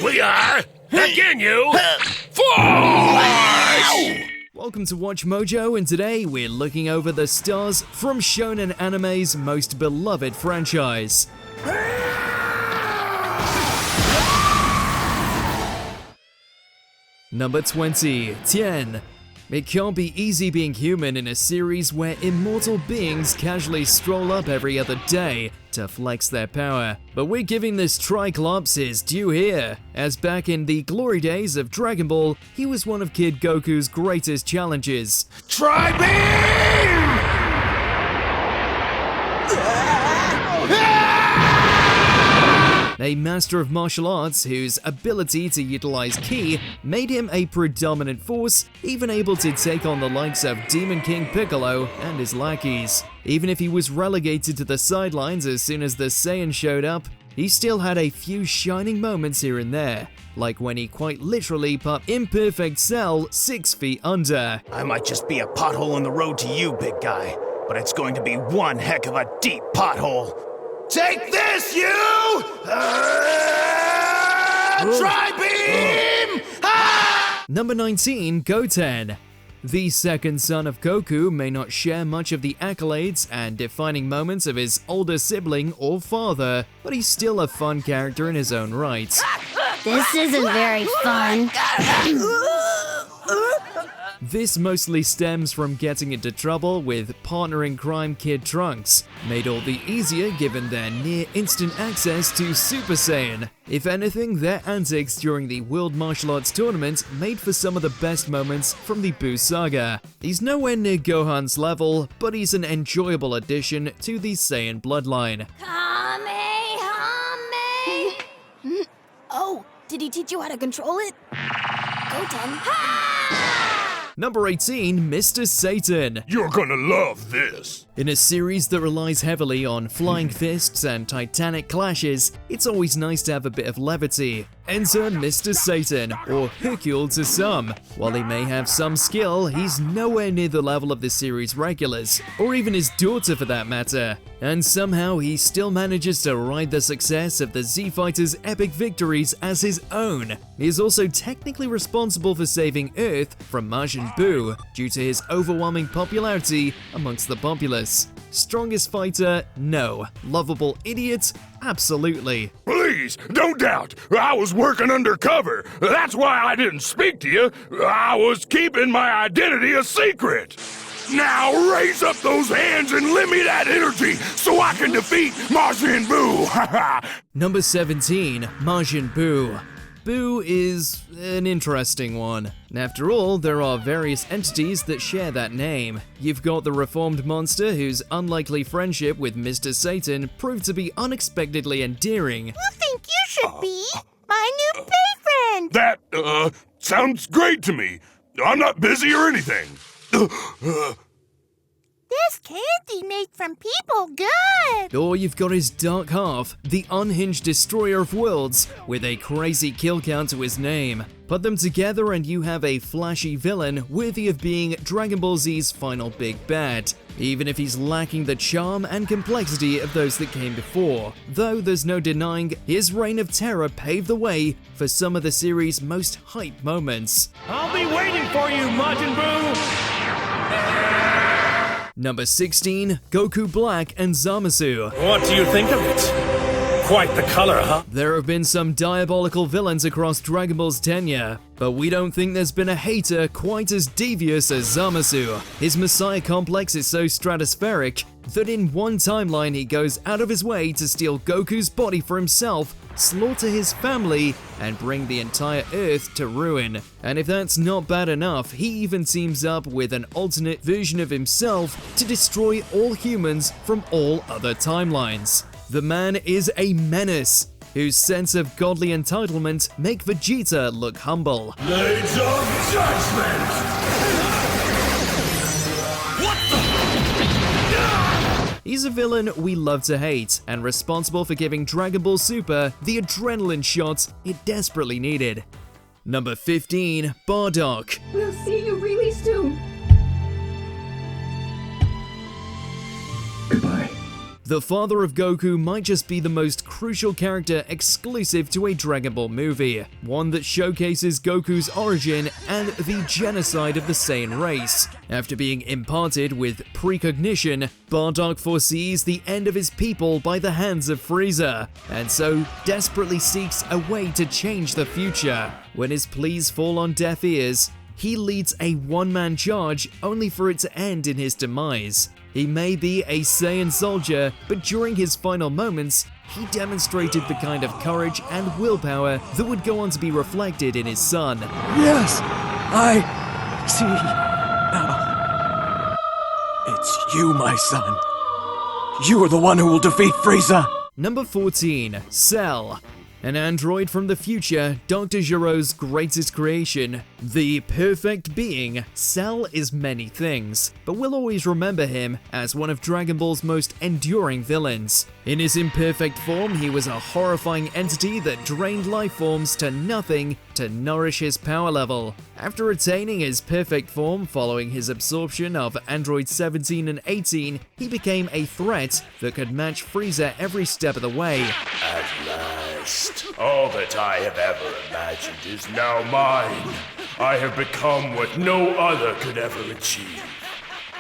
We are again, you. Force! Welcome to Watch Mojo, and today we're looking over the stars from shonen anime's most beloved franchise. Number 20, Tien. It can't be easy being human in a series where immortal beings casually stroll up every other day to flex their power. But we're giving this Triclops his due here, as back in the glory days of Dragon Ball, he was one of Kid Goku's greatest challenges. Tribeam! A master of martial arts whose ability to utilize ki made him a predominant force, even able to take on the likes of Demon King Piccolo and his lackeys. Even if he was relegated to the sidelines as soon as the Saiyan showed up, he still had a few shining moments here and there, like when he quite literally put Imperfect Cell 6 feet under. I might just be a pothole on the road to you, big guy, but it's going to be one heck of a deep pothole. Take this, you! Tribeam! Number 19, Goten. The second son of Goku may not share much of the accolades and defining moments of his older sibling or father, but he's still a fun character in his own right. This isn't very fun. This mostly stems from getting into trouble with partner in crime Kid Trunks, made all the easier given their near-instant access to Super Saiyan. If anything, their antics during the World Martial Arts Tournament made for some of the best moments from the Buu saga. He's nowhere near Gohan's level, but he's an enjoyable addition to the Saiyan bloodline. Kamehame! Oh, did he teach you how to control it? Goten. Number 18, Mr. Satan. You're gonna love this. In a series that relies heavily on flying fists and titanic clashes, it's always nice to have a bit of levity. Enter Mr. Satan, or Hercule to some. While he may have some skill, he's nowhere near the level of the series regulars, or even his daughter for that matter. And somehow he still manages to ride the success of the Z-Fighters' epic victories as his own. He is also technically responsible for saving Earth from Majin Buu due to his overwhelming popularity amongst the populace. Strongest fighter? No. Lovable idiot? Absolutely. Please, don't doubt. I was working undercover. That's why I didn't speak to you. I was keeping my identity a secret. Now raise up those hands and lend me that energy so I can defeat Majin Buu. Number 17, Majin Buu. Buu is an interesting one. After all, there are various entities that share that name. You've got the reformed monster whose unlikely friendship with Mr. Satan proved to be unexpectedly endearing. You think you should be my new boyfriend? That, sounds great to me. I'm not busy or anything. This candy made from people good. Or you've got his dark half, the unhinged destroyer of worlds, with a crazy kill count to his name. Put them together and you have a flashy villain worthy of being Dragon Ball Z's final big bad, even if he's lacking the charm and complexity of those that came before. Though there's no denying, his reign of terror paved the way for some of the series' most hype moments. I'll be waiting for you, Majin Buu! Number 16, Goku Black and Zamasu. What do you think of it? Quite the color, huh? There have been some diabolical villains across Dragon Ball's tenure, but we don't think there's been a hater quite as devious as Zamasu. His Messiah complex is so stratospheric that in one timeline he goes out of his way to steal Goku's body for himself, slaughter his family, and bring the entire Earth to ruin. And if that's not bad enough, he even teams up with an alternate version of himself to destroy all humans from all other timelines. The man is a menace, whose sense of godly entitlement make Vegeta look humble. Blades of Judgment! He's a villain we love to hate, and responsible for giving Dragon Ball Super the adrenaline shot it desperately needed. Number 15, Bardock. We'll see you really soon. Goodbye. The father of Goku might just be the most crucial character exclusive to a Dragon Ball movie, one that showcases Goku's origin and the genocide of the Saiyan race. After being imparted with precognition, Bardock foresees the end of his people by the hands of Frieza, and so desperately seeks a way to change the future. When his pleas fall on deaf ears, he leads a one-man charge only for it to end in his demise. He may be a Saiyan soldier, but during his final moments, he demonstrated the kind of courage and willpower that would go on to be reflected in his son. Yes, I see now. It's you, my son. You are the one who will defeat Frieza. Number 14. Cell. An android from the future, Dr. Giro's greatest creation, the perfect being. Cell is many things, but we'll always remember him as one of Dragon Ball's most enduring villains. In his imperfect form, he was a horrifying entity that drained life forms to nothing to nourish his power level. After attaining his perfect form following his absorption of Androids 17 and 18, he became a threat that could match Frieza every step of the way. At last, all that I have ever imagined is now mine. I have become what no other could ever achieve.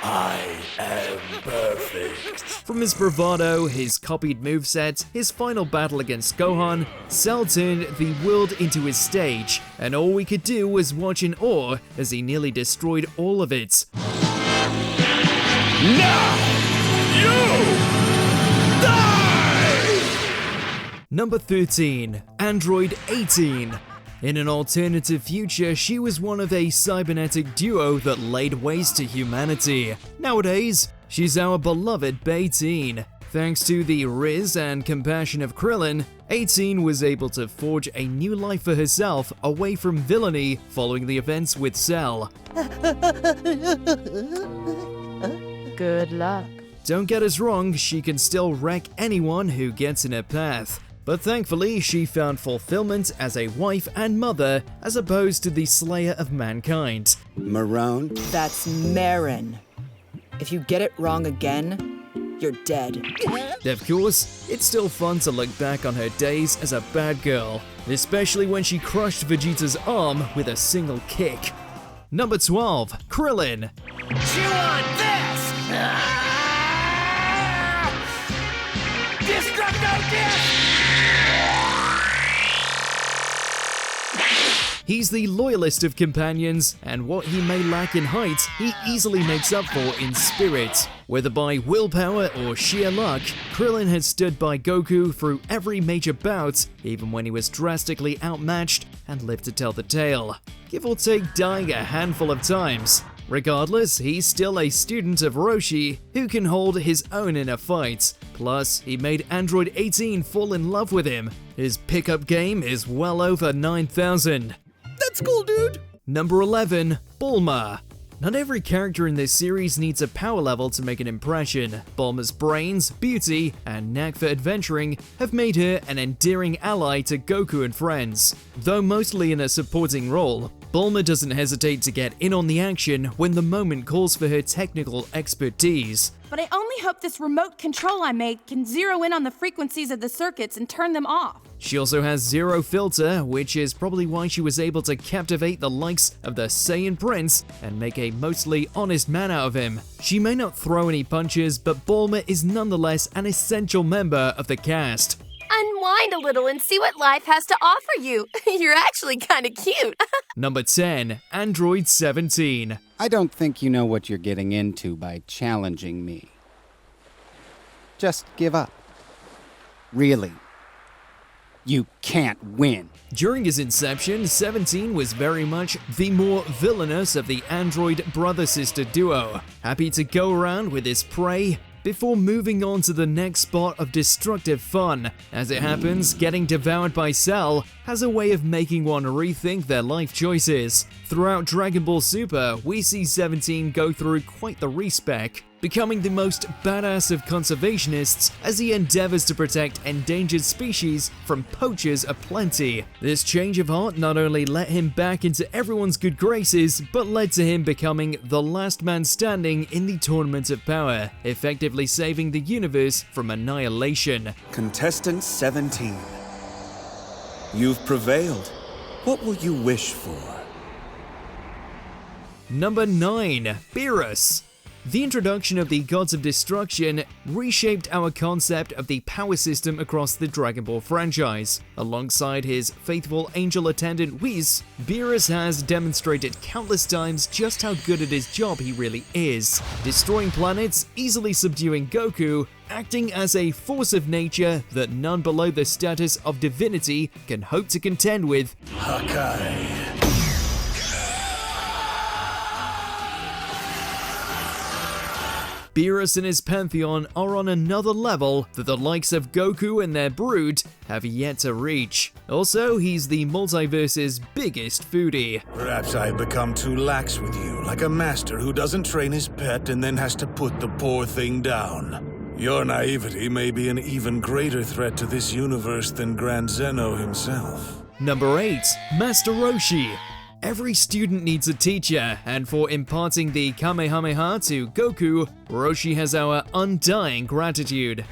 I am perfect. From his bravado, his copied moveset, his final battle against Gohan, Cell turned the world into his stage, and all we could do was watch in awe as he nearly destroyed all of it. Now, you die! Number 13. Android 18. In an alternative future, she was one of a cybernetic duo that laid waste to humanity. Nowadays, she's our beloved Teen. Thanks to the riz and compassion of Krillin, 18 was able to forge a new life for herself away from villainy following the events with Cell. Good luck. Don't get us wrong, she can still wreck anyone who gets in her path. But thankfully, she found fulfillment as a wife and mother, as opposed to the slayer of mankind. Marone? That's Marin. If you get it wrong again, you're dead. Of course, it's still fun to look back on her days as a bad girl, especially when she crushed Vegeta's arm with a single kick. Number 12. Krillin. You want this? Destructo Disc! He's the loyalist of companions, and what he may lack in height, he easily makes up for in spirit. Whether by willpower or sheer luck, Krillin has stood by Goku through every major bout, even when he was drastically outmatched and lived to tell the tale, give or take dying a handful of times. Regardless, he's still a student of Roshi who can hold his own in a fight. Plus, he made Android 18 fall in love with him. His pickup game is well over 9,000. That's cool, dude! Number 11. Bulma. Not every character in this series needs a power level to make an impression. Bulma's brains, beauty, and knack for adventuring have made her an endearing ally to Goku and friends. Though mostly in a supporting role, Bulma doesn't hesitate to get in on the action when the moment calls for her technical expertise. But I only hope this remote control I made can zero in on the frequencies of the circuits and turn them off. She also has zero filter, which is probably why she was able to captivate the likes of the Saiyan Prince and make a mostly honest man out of him. She may not throw any punches, but Bulma is nonetheless an essential member of the cast. Unwind a little and see what life has to offer you. You're actually kind of cute. Number 10. Android 17. I don't think you know what you're getting into by challenging me. Just give up. Really. You can't win. During his inception, 17 was very much the more villainous of the android brother-sister duo, happy to go around with his prey before moving on to the next spot of destructive fun. As it happens, getting devoured by Cell has a way of making one rethink their life choices. Throughout Dragon Ball Super, we see 17 go through quite the respec. becoming the most badass of conservationists as he endeavors to protect endangered species from poachers aplenty. This change of heart not only let him back into everyone's good graces, but led to him becoming the last man standing in the Tournament of Power, effectively saving the universe from annihilation. Contestant 17. You've prevailed. What will you wish for? Number 9. Beerus. The introduction of the Gods of Destruction reshaped our concept of the power system across the Dragon Ball franchise. Alongside his faithful angel attendant Whis, Beerus has demonstrated countless times just how good at his job he really is, destroying planets, easily subduing Goku, acting as a force of nature that none below the status of divinity can hope to contend with. Hakai. Beerus and his pantheon are on another level that the likes of Goku and their brood have yet to reach. Also, he's the multiverse's biggest foodie. Perhaps I've become too lax with you, like a master who doesn't train his pet and then has to put the poor thing down. Your naivety may be an even greater threat to this universe than Grand Zeno himself. Number 8. Master Roshi. Every student needs a teacher, and for imparting the Kamehameha to Goku, Roshi has our undying gratitude.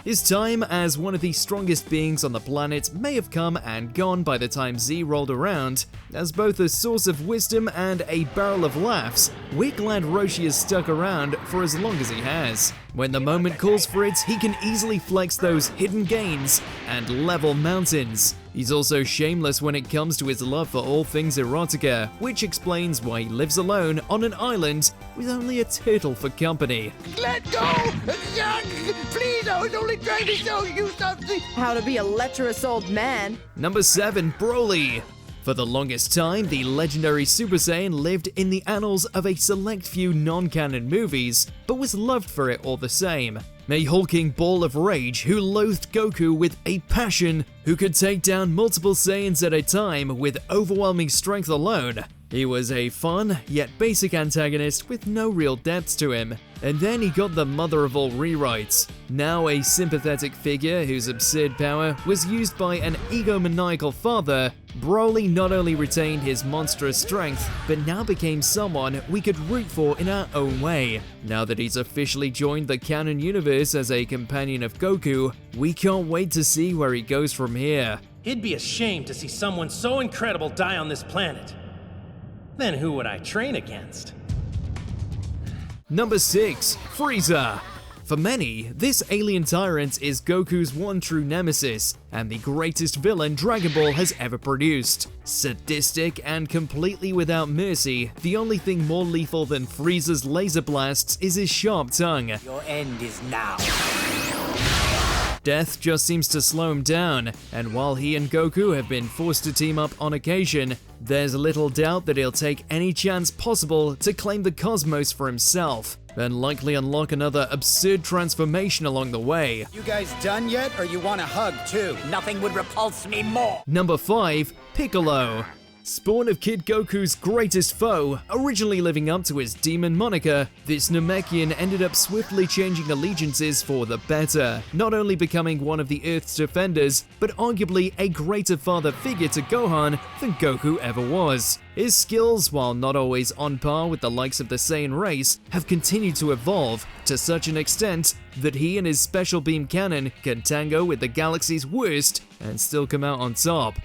His time as one of the strongest beings on the planet may have come and gone by the time Z rolled around. As both a source of wisdom and a barrel of laughs, we're glad Roshi has stuck around for as long as he has. When the moment calls for it, he can easily flex those hidden gains and level mountains. He's also shameless when it comes to his love for all things erotica, which explains why he lives alone on an island with only a turtle for company. Let go! Please, I was only trying to show you something. How to be a lecherous old man. Number 7. Broly. For the longest time, the legendary Super Saiyan lived in the annals of a select few non-canon movies, but was loved for it all the same. A hulking ball of rage who loathed Goku with a passion, who could take down multiple Saiyans at a time with overwhelming strength alone. He was a fun, yet basic antagonist with no real depth to him. And then he got the mother of all rewrites. Now a sympathetic figure whose absurd power was used by an egomaniacal father, Broly not only retained his monstrous strength, but now became someone we could root for in our own way. Now that he's officially joined the canon universe as a companion of Goku, we can't wait to see where he goes from here. It'd be a shame to see someone so incredible die on this planet. Then who would I train against? Number 6. Frieza. For many, this alien tyrant is Goku's one true nemesis, and the greatest villain Dragon Ball has ever produced. Sadistic and completely without mercy, the only thing more lethal than Frieza's laser blasts is his sharp tongue. Your end is now. Death just seems to slow him down, and while he and Goku have been forced to team up on occasion, there's little doubt that he'll take any chance possible to claim the cosmos for himself, and likely unlock another absurd transformation along the way. You guys done yet, or you want a hug too? Nothing would repulse me more. Number 5. Piccolo. Spawn of Kid Goku's greatest foe, originally living up to his demon moniker, this Namekian ended up swiftly changing allegiances for the better, not only becoming one of the Earth's defenders, but arguably a greater father figure to Gohan than Goku ever was. His skills, while not always on par with the likes of the Saiyan race, have continued to evolve to such an extent that he and his special beam cannon can tango with the galaxy's worst and still come out on top.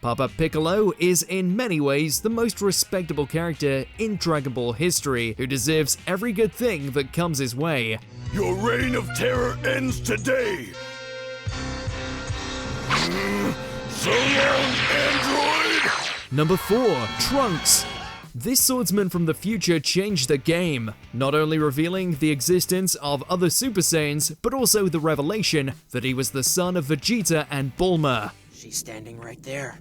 Papa Piccolo is in many ways the most respectable character in Dragon Ball history, who deserves every good thing that comes his way. Your reign of terror ends today! So long, android! Number 4. Trunks. This swordsman from the future changed the game, not only revealing the existence of other Super Saiyans, but also the revelation that he was the son of Vegeta and Bulma. She's standing right there.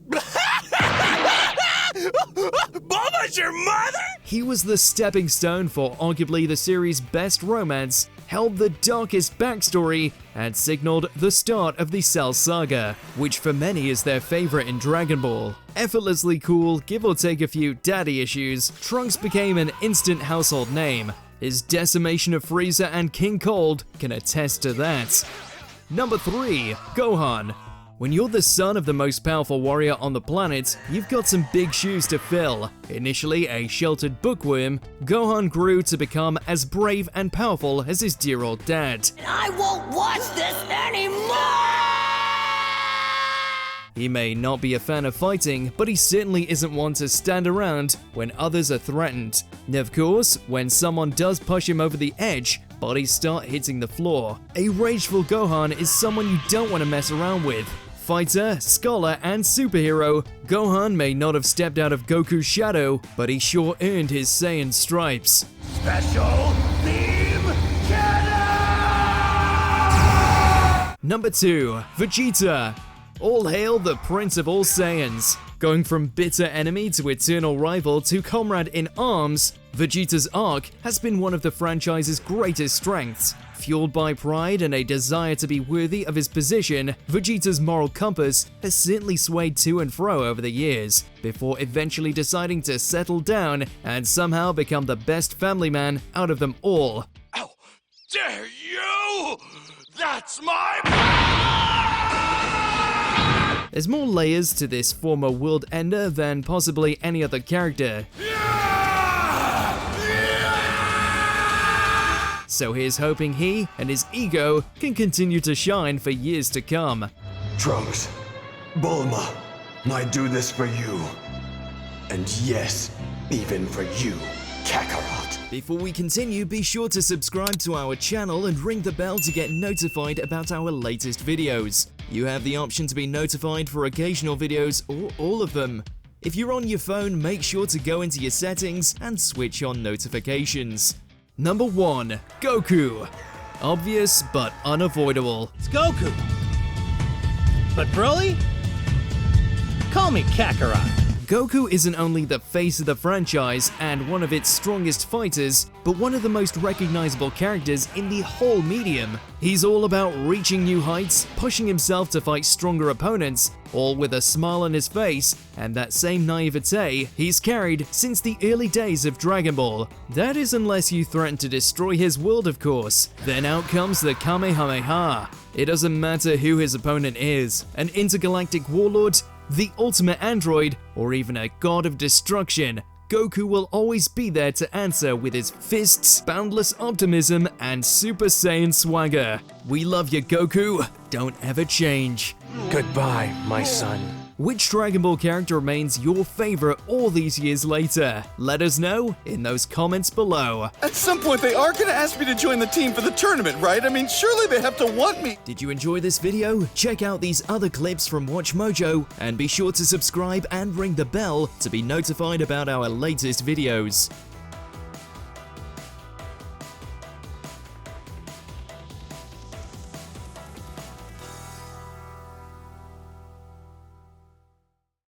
Bulma's your mother? He was the stepping stone for arguably the series' best romance, held the darkest backstory, and signaled the start of the Cell Saga, which for many is their favorite in Dragon Ball. Effortlessly cool, give or take a few daddy issues, Trunks became an instant household name. His decimation of Frieza and King Cold can attest to that. Number 3. Gohan. When you're the son of the most powerful warrior on the planet, you've got some big shoes to fill. Initially a sheltered bookworm, Gohan grew to become as brave and powerful as his dear old dad. I won't watch this anymore! He may not be a fan of fighting, but he certainly isn't one to stand around when others are threatened. Of course, when someone does push him over the edge, bodies start hitting the floor. A rageful Gohan is someone you don't want to mess around with. Fighter, scholar, and superhero, Gohan may not have stepped out of Goku's shadow, but he sure earned his Saiyan stripes. Special Theme Cannon! Number 2. Vegeta. All hail the Prince of all Saiyans. Going from bitter enemy to eternal rival to comrade in arms, Vegeta's arc has been one of the franchise's greatest strengths. Fueled by pride and a desire to be worthy of his position, Vegeta's moral compass has certainly swayed to and fro over the years, before eventually deciding to settle down and somehow become the best family man out of them all. How dare you! That's my... There's more layers to this former world ender than possibly any other character. So here's hoping he and his ego can continue to shine for years to come. Trunks, Bulma, I do this for you. And yes, even for you, Kakarot. Before we continue, be sure to subscribe to our channel and ring the bell to get notified about our latest videos. You have the option to be notified for occasional videos or all of them. If you're on your phone, make sure to go into your settings and switch on notifications. Number 1. Goku. Obvious but unavoidable. It's Goku. But Broly? Call me Kakarot. Goku isn't only the face of the franchise and one of its strongest fighters, but one of the most recognizable characters in the whole medium. He's all about reaching new heights, pushing himself to fight stronger opponents, all with a smile on his face and that same naivete he's carried since the early days of Dragon Ball. That is unless you threaten to destroy his world, of course. Then out comes the Kamehameha. It doesn't matter who his opponent is, an intergalactic warlord, the ultimate android, or even a god of destruction, Goku will always be there to answer with his fists, boundless optimism, and Super Saiyan swagger. We love you, Goku. Don't ever change. Goodbye, my son. Which Dragon Ball character remains your favorite all these years later? Let us know in those comments below. At some point, they are gonna ask me to join the team for the tournament, right? I mean, surely they have to want me. Did you enjoy this video? Check out these other clips from WatchMojo, and be sure to subscribe and ring the bell to be notified about our latest videos.